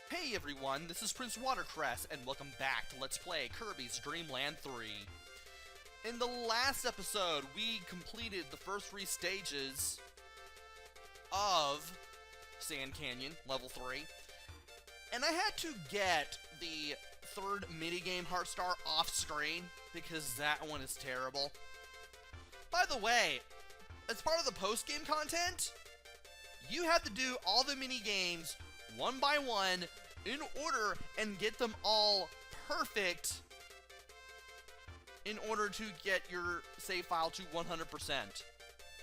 Hey everyone, this is PrinceWatercress, and welcome back to Let's Play Kirby's Dream Land 3. In the last episode, we completed the first 3 stages of Sand Canyon, level 3, and I had to get the third minigame Heart Star off screen, because that one is terrible. By the way, as part of the post-game content, you have to do all the minigames one by one in order and get them all perfect in order to get your save file to 100%.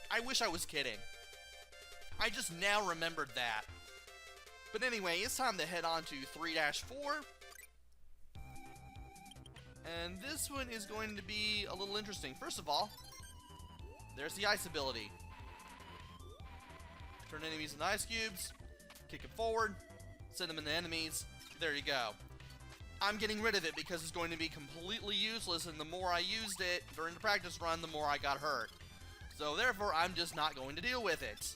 I wish I was kidding. I just now remembered that. But anyway, it's time to head on to 3-4. And this one is going to be a little interesting. First of all, there's the ice ability. Turn enemies into ice cubes, kick it forward, send them into enemies. There you go. I'm getting rid of it because it's going to be completely useless, and the more I used it during the practice run, the more I got hurt. So therefore, I'm just not going to deal with it.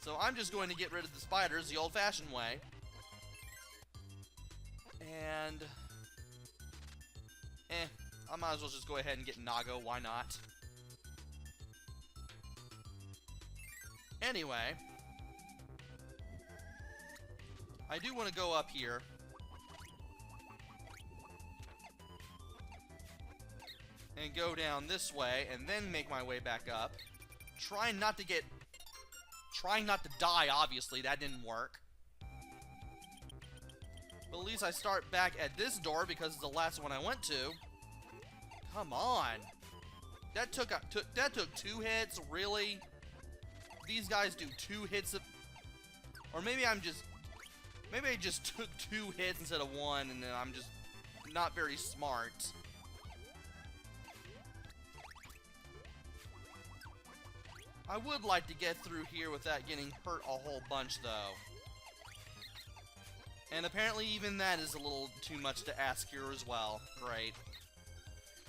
So I'm just going to get rid of the spiders the old-fashioned way. And I might as well just go ahead and get Nago, why not? Anyway, I do want to go up here and go down this way and then make my way back up. Trying not to die, obviously, that didn't work. But at least I start back at this door because it's the last one I went to. Come on. That took 2 hits, really? These guys do 2 hits of... Or maybe I just took 2 hits instead of 1, and then I'm just not very smart. I would like to get through here without getting hurt a whole bunch, though. And apparently even that is a little too much to ask here as well. Great.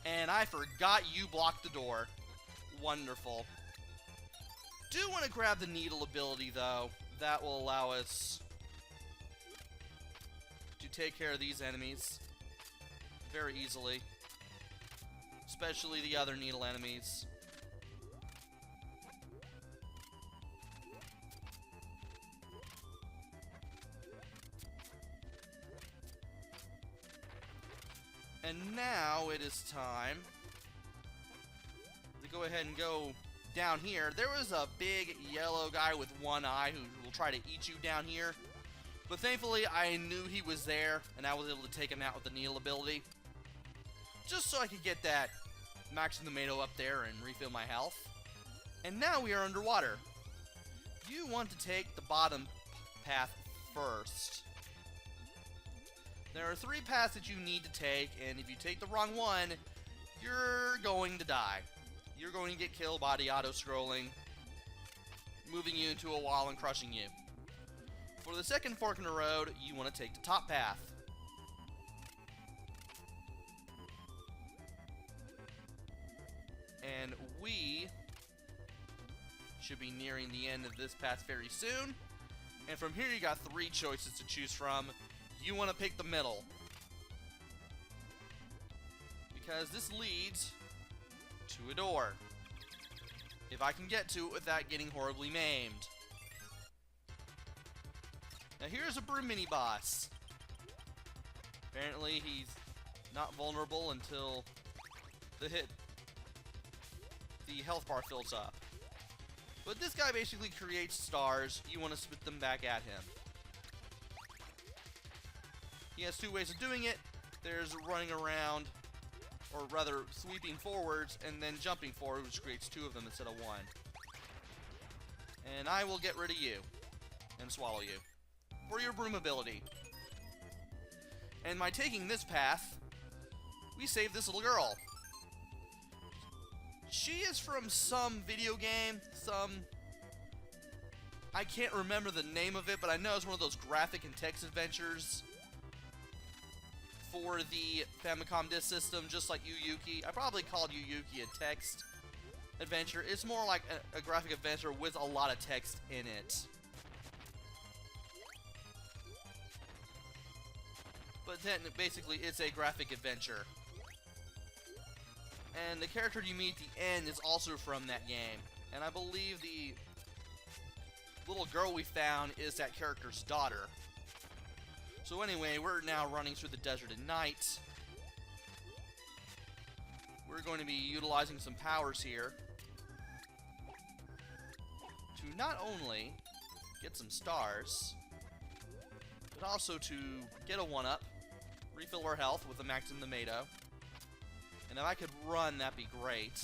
And I forgot you blocked the door. Wonderful. Do want to grab the needle ability, though. That will allow us to take care of these enemies very easily. Especially the other needle enemies. And now it is time to go ahead and go down here. There was a big yellow guy with 1 eye who will try to eat you down here. But thankfully, I knew he was there, and I was able to take him out with the needle ability. Just so I could get that Max Tomato up there and refill my health. And now we are underwater. You want to take the bottom path first. There are 3 paths that you need to take, and if you take the wrong one, you're going to die. You're going to get killed by the auto-scrolling, moving you into a wall and crushing you. For the second fork in the road, you want to take the top path. And we should be nearing the end of this path very soon. And from here you got 3 choices to choose from. You want to pick the middle, because this leads to a door, if I can get to it without getting horribly maimed. Now here's a broom mini-boss. Apparently he's not vulnerable until the health bar fills up. But this guy basically creates stars. You want to spit them back at him. He has 2 ways of doing it. There's running around, or rather sweeping forwards, and then jumping forward, which creates 2 of them instead of 1. And I will get rid of you, and swallow you, for your broom ability. And by taking this path, we save this little girl. She is from some video game, I can't remember the name of it, but I know it's one of those graphic and text adventures for the Famicom Disk System, just like Yu Yuki. I probably called Yu Yuki a text adventure. It's more like a graphic adventure with a lot of text in it. but then basically it's a graphic adventure. And the character you meet at the end is also from that game. And I believe the little girl we found is that character's daughter. So anyway, we're now running through the desert at night. We're going to be utilizing some powers here to not only get some stars, but also to get a 1-up, refill our health with a max in the Tomato. And if I could run, that'd be great.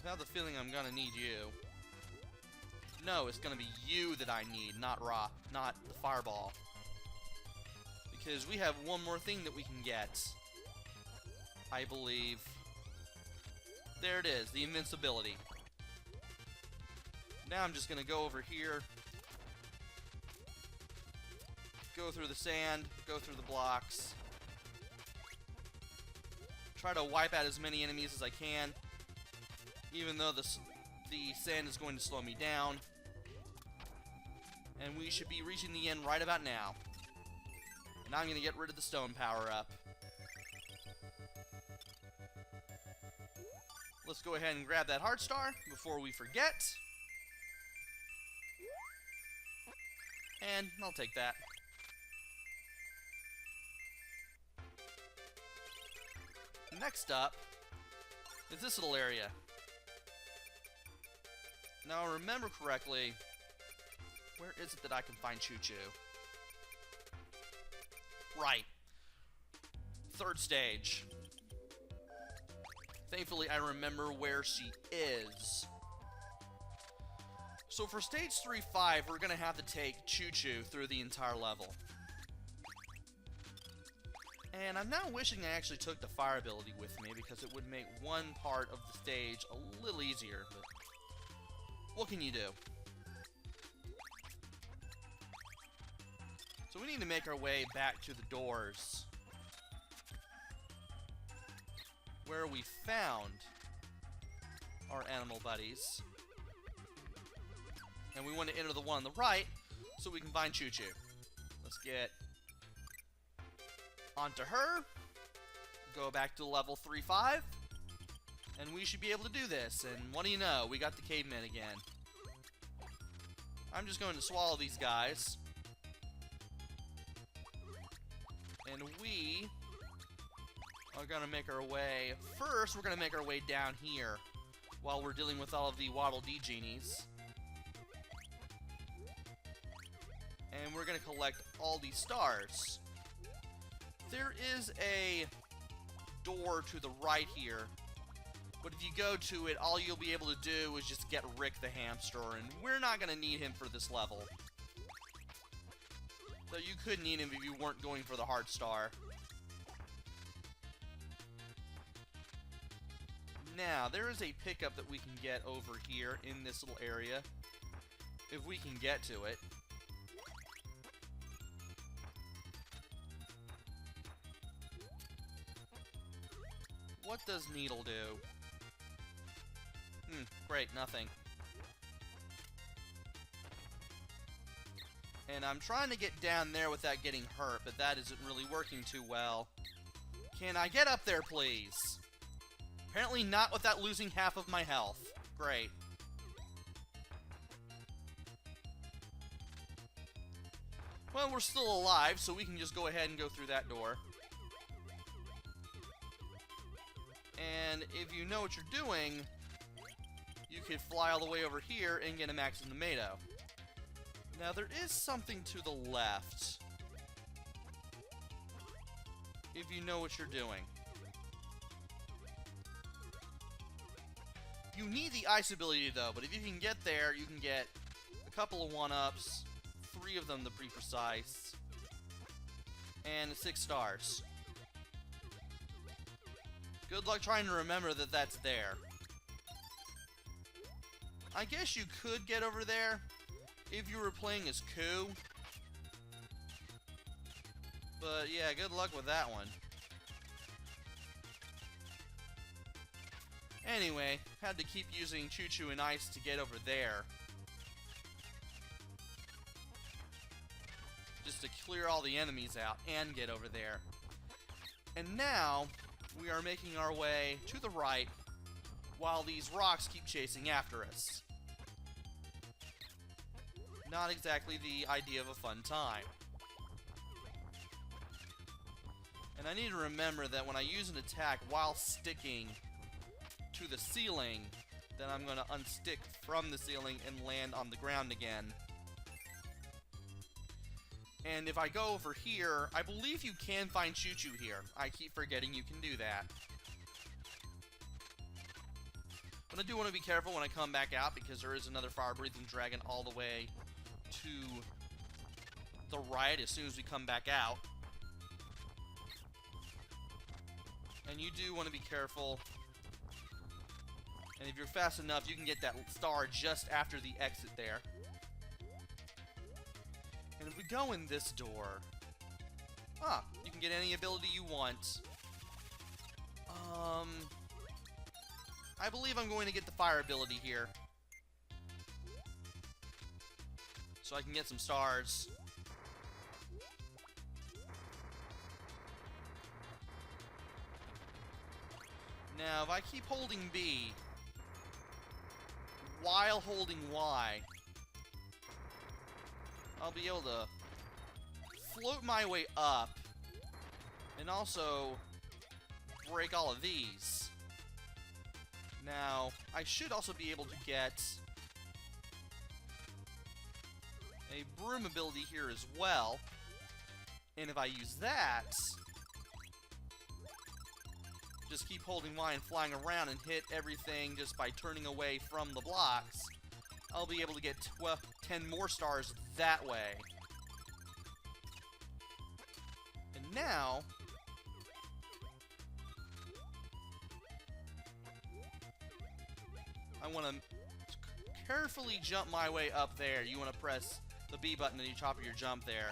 I have the feeling I'm gonna need you. No, it's gonna be you that I need, not the fireball. Because we have one more thing that we can get, I believe. There it is, the invincibility. Now I'm just gonna go over here, go through the sand, go through the blocks, try to wipe out as many enemies as I can, even though the sand is going to slow me down. And we should be reaching the end right about now. And I'm going to get rid of the stone power-up. Let's go ahead and grab that heart star before we forget. And I'll take that. Next up is this little area. Now, remember correctly, where is it that I can find Choo-Choo? Right. Third stage. Thankfully, I remember where she is. So for stage 3-5, we're going to have to take Choo-Choo through the entire level. And I'm now wishing I actually took the fire ability with me, because it would make one part of the stage a little easier, but what can you do? So we need to make our way back to the doors, where we found our animal buddies. And we want to enter the one on the right, so we can find Choo-Choo. Let's get onto her, go back to level 3-5, and we should be able to do this. And what do you know, we got the caveman again. I'm just going to swallow these guys. And we are going to make our way, first we're going to make our way down here while we're dealing with all of the Waddle Dee genies. And we're going to collect all these stars. There is a door to the right here, but if you go to it, all you'll be able to do is just get Rick the hamster, and we're not going to need him for this level. So you could need him if you weren't going for the heart star. Now, there is a pickup that we can get over here in this little area, if we can get to it. What does Needle do? Great, nothing. And I'm trying to get down there without getting hurt, but that isn't really working too well. Can I get up there, please? Apparently not without losing half of my health. Great. Well, we're still alive, so we can just go ahead and go through that door. And if you know what you're doing, you could fly all the way over here and get a max in the Tomato. Now, there is something to the left, if you know what you're doing. You need the ice ability, though, but if you can get there, you can get a couple of 1-ups, 3 of them to be precise, and 6 stars. Good luck trying to remember that that's there. I guess you could get over there if you were playing as Coo. But yeah, good luck with that one. Anyway, had to keep using Choo-Choo and Ice to get over there. just to clear all the enemies out and get over there. And now, we are making our way to the right while these rocks keep chasing after us. Not exactly the idea of a fun time. And I need to remember that when I use an attack while sticking to the ceiling, then I'm going to unstick from the ceiling and land on the ground again. And if I go over here, I believe you can find Choo-Choo here. I keep forgetting you can do that. But I do want to be careful when I come back out, because there is another fire-breathing dragon all the way to the right as soon as we come back out. And you do want to be careful. And if you're fast enough, you can get that star just after the exit there. And if we go in this door... you can get any ability you want. I believe I'm going to get the fire ability here. So I can get some stars. Now, if I keep holding B while holding Y, I'll be able to float my way up and also break all of these. Now, I should also be able to get a broom ability here as well. And if I use that, just keep holding Y and flying around and hit everything just by turning away from the blocks, I'll be able to get 10 more stars that way. And now, I want to carefully jump my way up there. You want to press the B button at the top of your jump there.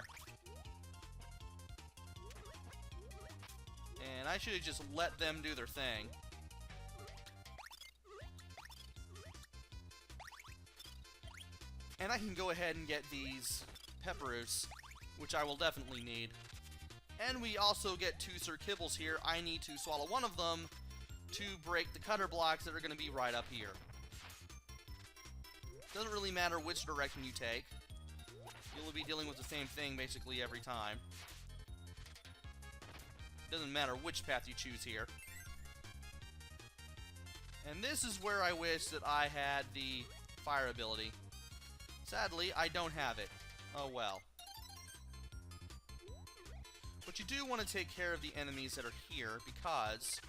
And I should have just let them do their thing. And I can go ahead and get these pepperoos, which I will definitely need. And we also get 2 Sir Kibbles here. I need to swallow one of them to break the cutter blocks that are going to be right up here. Doesn't really matter which direction you take. You'll be dealing with the same thing basically every time. Doesn't matter which path you choose here. And this is where I wish that I had the fire ability. Sadly, I don't have it. Oh well. But you do want to take care of the enemies that are here, because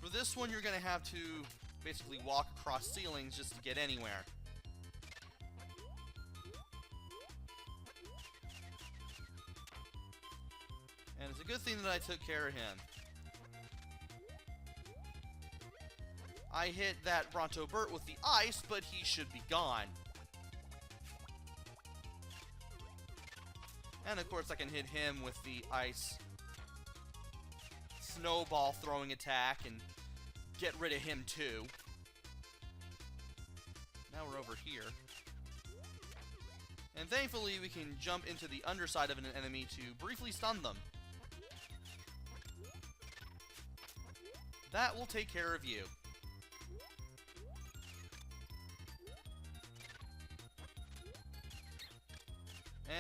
for this one you're going to have to basically walk across ceilings just to get anywhere. And it's a good thing that I took care of him. I hit that Bronto Burt with the ice, but he should be gone. And of course I can hit him with the ice snowball throwing attack and get rid of him too. Now we're over here. And thankfully we can jump into the underside of an enemy to briefly stun them. That will take care of you.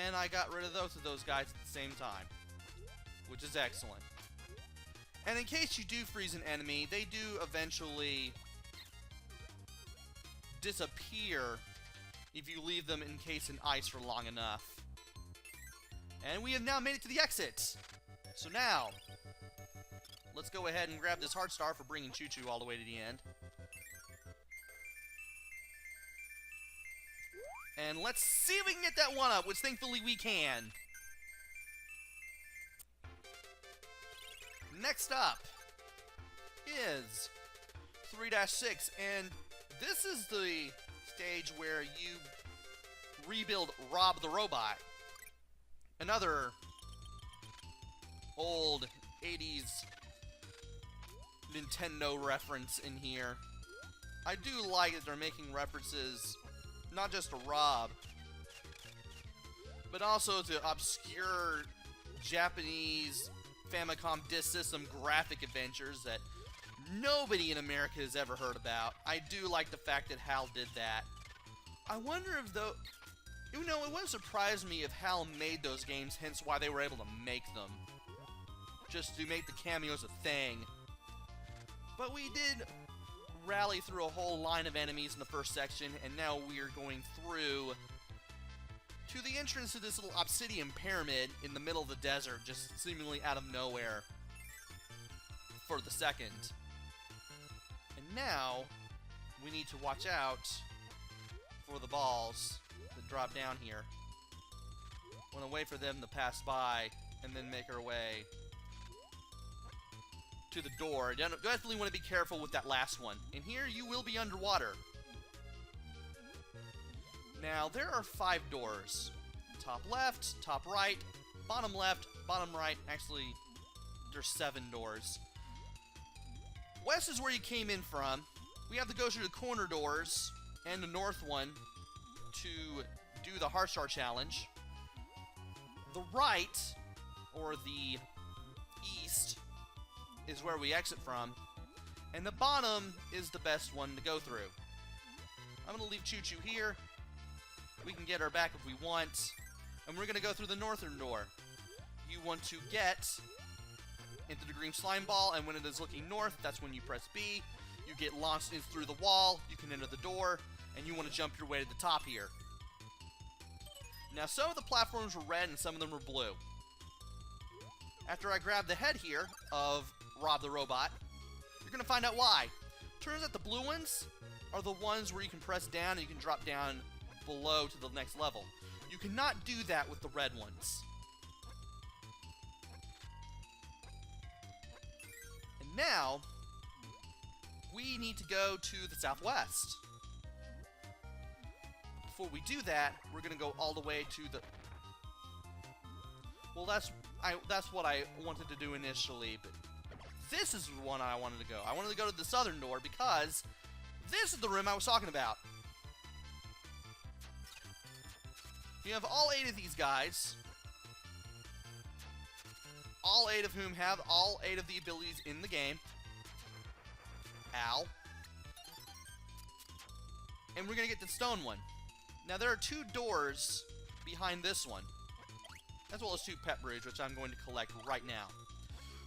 And I got rid of those guys at the same time, which is excellent. And in case you do freeze an enemy, they do eventually disappear if you leave them encased in ice for long enough. And we have now made it to the exit. So now, let's go ahead and grab this heart star for bringing Choo-Choo all the way to the end. And let's see if we can get that one up, which thankfully we can. Next up is 3-6, and this is the stage where you rebuild R.O.B the robot. Another old 80s Nintendo reference in here. I do like that they're making references not just to R.O.B, but also the obscure Japanese Famicom Disk System graphic adventures that nobody in America has ever heard about. I do like the fact that HAL did that. I wonder if though... You know, it wouldn't surprise me if HAL made those games, hence why they were able to make them. Just to make the cameos a thing. But we did rally through a whole line of enemies in the first section, and now we are going through to the entrance to this little obsidian pyramid in the middle of the desert, just seemingly out of nowhere for the second. And now, we need to watch out for the balls that drop down here. We want to wait for them to pass by, and then make our way to the door. You definitely want to be careful with that last one. And here, you will be underwater. Now, there are 5 doors. Top left, top right, bottom left, bottom right. Actually, there's 7 doors. West is where you came in from. We have to go through the corner doors and the north one to do the Heart Star Challenge. The right, or the east, is where we exit from. And the bottom is the best one to go through. I'm going to leave Choo Choo here. We can get her back if we want. And we're going to go through the northern door. You want to get into the green slime ball, and when it is looking north, that's when you press B. You get launched in through the wall, you can enter the door, and you want to jump your way to the top here. Now, some of the platforms were red and some of them were blue. After I grab the head here of Rob the Robot, you're going to find out why. Turns out the blue ones are the ones where you can press down and you can drop down below to the next level. You cannot do that with the red ones. And now, we need to go to the southwest. Before we do that, we're going to go all the way to the... Well, that's what I wanted to do initially, but this is the one I wanted to go. I wanted to go to the southern door because this is the room I was talking about. You have all 8 of these guys. All 8 of whom have all 8 of the abilities in the game. Ow. And we're going to get the stone one. Now, there are 2 doors behind this one, as well as 2 pet bridge, which I'm going to collect right now.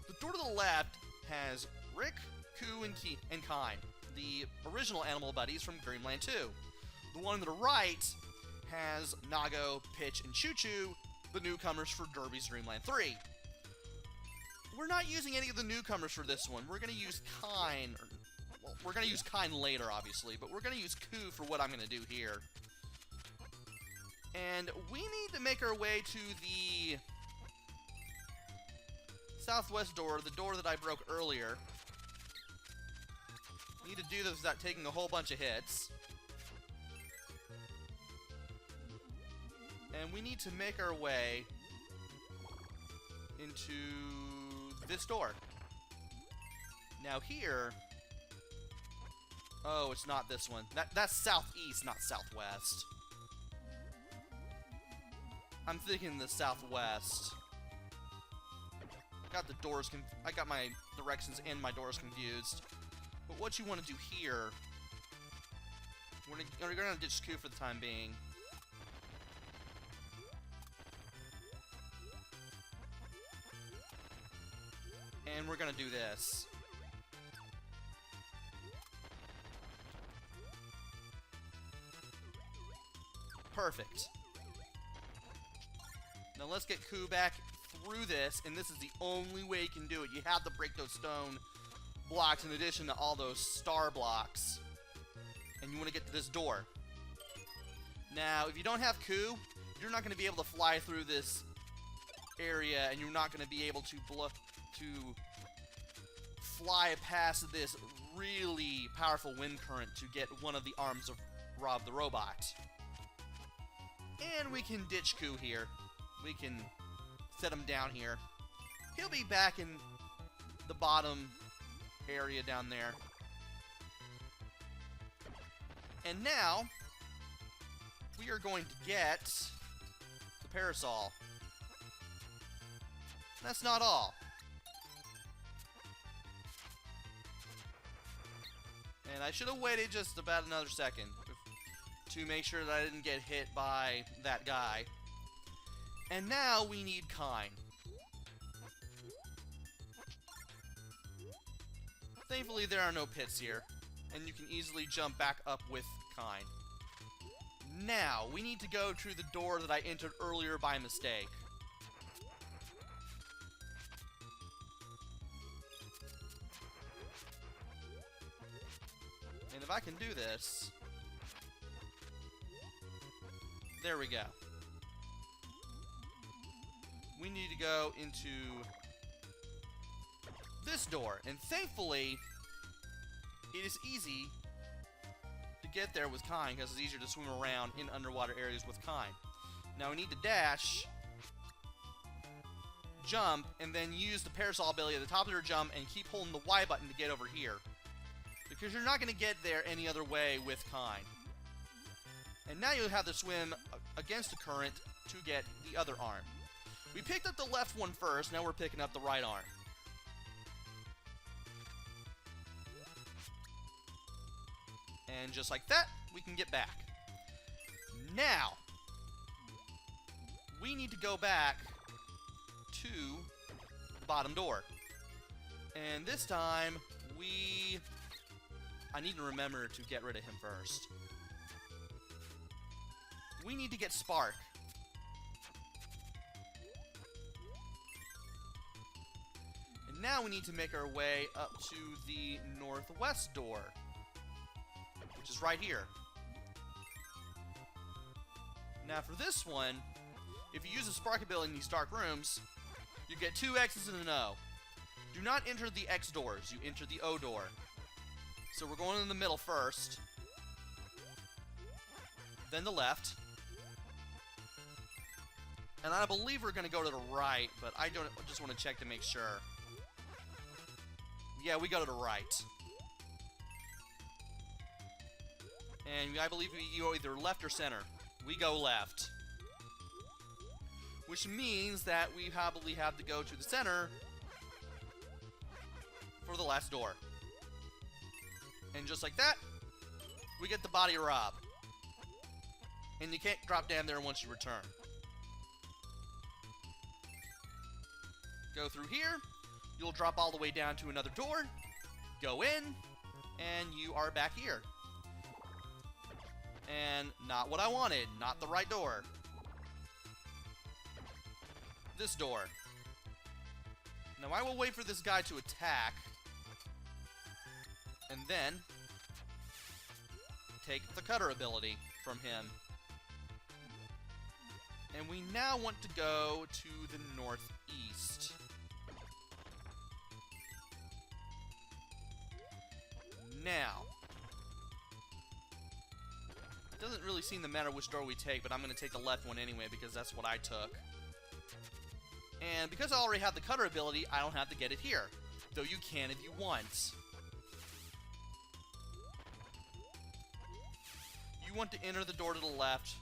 The door to the left has Rick, Koo, and Kine, the original animal buddies from Dreamland 2. The one to the right has Nago, Pitch, and Choo Choo, the newcomers for Kirby's Dreamland 3. We're not using any of the newcomers for this one. We're going to use Kine. Well, we're going to use Kine later, obviously, but we're going to use Koo for what I'm going to do here. And we need to make our way to the southwest door, the door that I broke earlier. We need to do this without taking a whole bunch of hits. And we need to make our way into this door. Now here... Oh, it's not this one. That's southeast, not southwest. I'm thinking the southwest. I got my directions and my doors confused. But what you want to do here... We're going to ditch Koo for the time being. And we're going to do this. Perfect. Now let's get Koo back through this, and this is the only way you can do it. You have to break those stone blocks in addition to all those star blocks. And you want to get to this door. Now, if you don't have Koo, you're not going to be able to fly through this area, and you're not going to be able to fly past this really powerful wind current to get one of the arms of R.O.B the robot. And we can ditch Koo here. We can set him down here. He'll be back in the bottom area down there. And now, we are going to get the parasol. That's not all. And I should have waited just about another second to make sure that I didn't get hit by that guy. And now we need Kine. Thankfully, there are no pits here, and you can easily jump back up with Kine. Now, we need to go through the door that I entered earlier by mistake. And if I can do this... There we go. We need to go into this door, and thankfully, it is easy to get there with Kine, because it's easier to swim around in underwater areas with Kine. Now we need to dash, jump, and then use the parasol ability at the top of your jump and keep holding the Y button to get over here. Because you're not going to get there any other way with Kine. And now you have to swim against the current to get the other arm. We picked up the left one first, now we're picking up the right arm. And just like that, we can get back. Now, we need to go back to the bottom door. And this time, I need to remember to get rid of him first. We need to get Spark. And now we need to make our way up to the northwest door, which is right here. Now for this one, if you use the Spark ability in these dark rooms, you get 2 X's and an O. Do not enter the X doors, you enter the O door. So we're going in the middle first, then the left, and I believe we're going to go to the right, but I just want to check to make sure. Yeah, we go to the right. And I believe you go either left or center. We go left. Which means that we probably have to go to the center for the last door. And just like that, we get the body of R.O.B. And you can't drop down there once you return. Go through here, you'll drop all the way down to another door, go in, and you are back here. And not what I wanted, not the right door. This door. Now I will wait for this guy to attack, and then take the cutter ability from him. And we now want to go to the northeast. Now, it doesn't really seem to matter which door we take, but I'm going to take the left one anyway because that's what I took. And because I already have the cutter ability, I don't have to get it here. Though you can if you want. You want to enter the door to the left,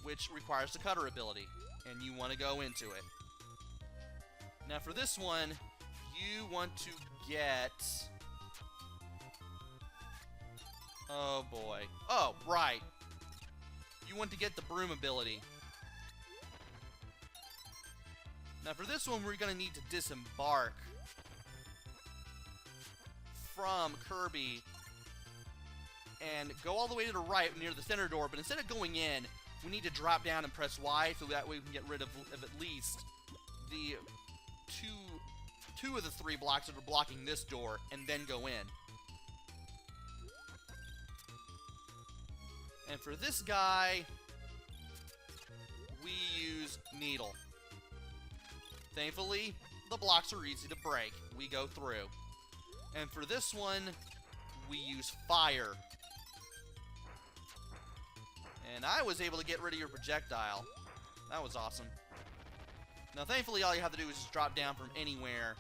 which requires the cutter ability. And you want to go into it. Now for this one, you want to get... Oh boy. Oh, right. You want to get the broom ability. Now for this one, we're going to need to disembark from Kirby and go all the way to the right near the center door, but instead of going in, we need to drop down and press Y so that way we can get rid of at least the two of the 3 blocks that are blocking this door, and then go in. And for this guy, we use Needle. Thankfully, the blocks are easy to break. We go through. And for this one, we use Fire. And I was able to get rid of your projectile. That was awesome. Now, thankfully, all you have to do is just drop down from anywhere,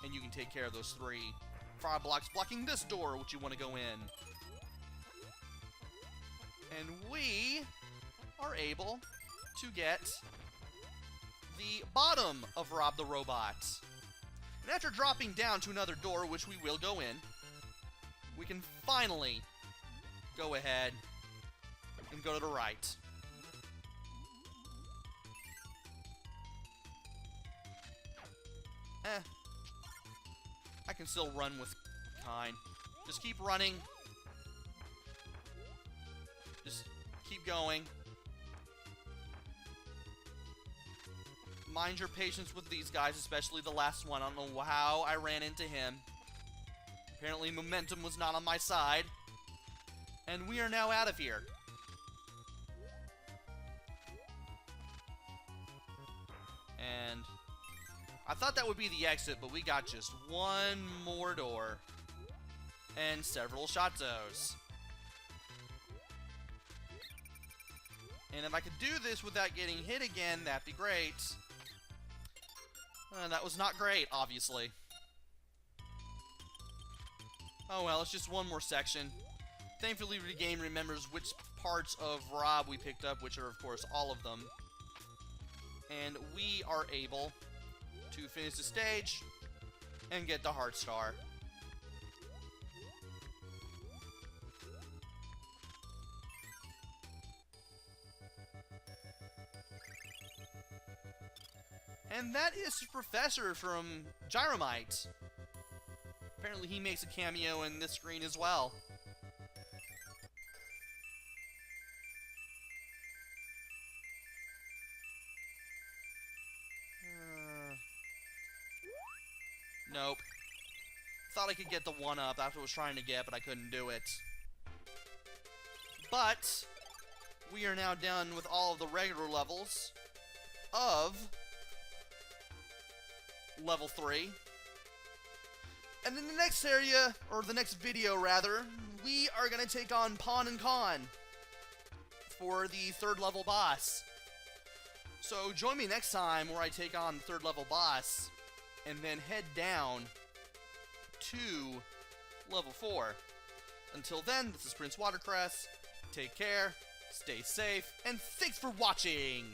and you can take care of those 3 fire blocks blocking this door, which you want to go in. And we are able to get the bottom of R.O.B the robot. And after dropping down to another door, which we will go in, we can finally go ahead and go to the right. I can still run with kind. Just keep running. Just keep going. Mind your patience with these guys, especially the last one. I don't know how I ran into him. Apparently momentum was not on my side. And we are now out of here. And I thought that would be the exit, but we got just one more door. And several shatos. And if I could do this without getting hit again, that'd be great. That was not great, obviously. Oh well, it's just one more section. Thankfully, the game remembers which parts of R.O.B we picked up, which are, of course, all of them. And we are able to finish the stage and get the Heart Star. And that is the Professor from Gyromite. Apparently he makes a cameo in this screen as well. Nope. Thought I could get the 1-up. That's what I was trying to get, but I couldn't do it. But we are now done with all of the regular levels of level 3. And in the next area, or the next video rather, we are going to take on Pawn and Con for the 3rd level boss. So join me next time where I take on the 3rd level boss and then head down to level 4. Until then, this is PrinceWatercress. Take care, stay safe, and thanks for watching!